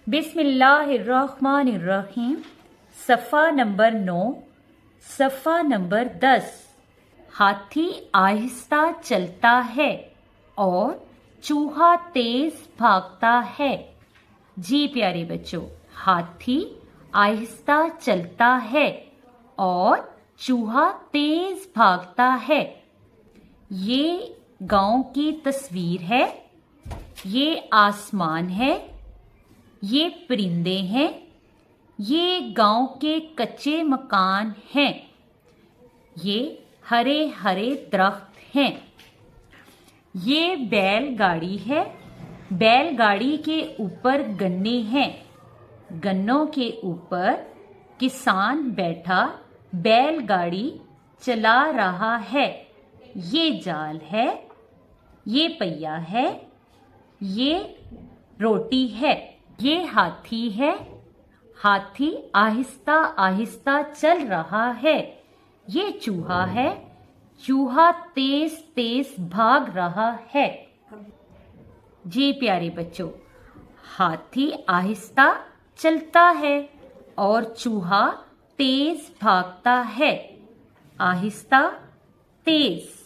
बिस्मिल्लाहिर्रहमानिर्रहीम। सफ़ा नंबर 9, सफ़ा नंबर 10। हाथी आहिस्ता चलता है और चूहा तेज भागता है। जी प्यारे बच्चों, हाथी आहिस्ता चलता है और चूहा तेज भागता है। ये गांव की तस्वीर है, ये आसमान है, ये परिंदे हैं, ये गांव के कच्चे मकान हैं, ये हरे हरे दरख्त हैं। ये बैलगाड़ी है, बैलगाड़ी के ऊपर गन्ने हैं, गन्नों के ऊपर किसान बैठा बैलगाड़ी चला रहा है। ये जाल है, ये पहिया है, ये रोटी है। ये हाथी है, हाथी आहिस्ता आहिस्ता चल रहा है। ये चूहा है, चूहा तेज तेज भाग रहा है। जी प्यारे बच्चों, हाथी आहिस्ता चलता है और चूहा तेज भागता है। आहिस्ता तेज।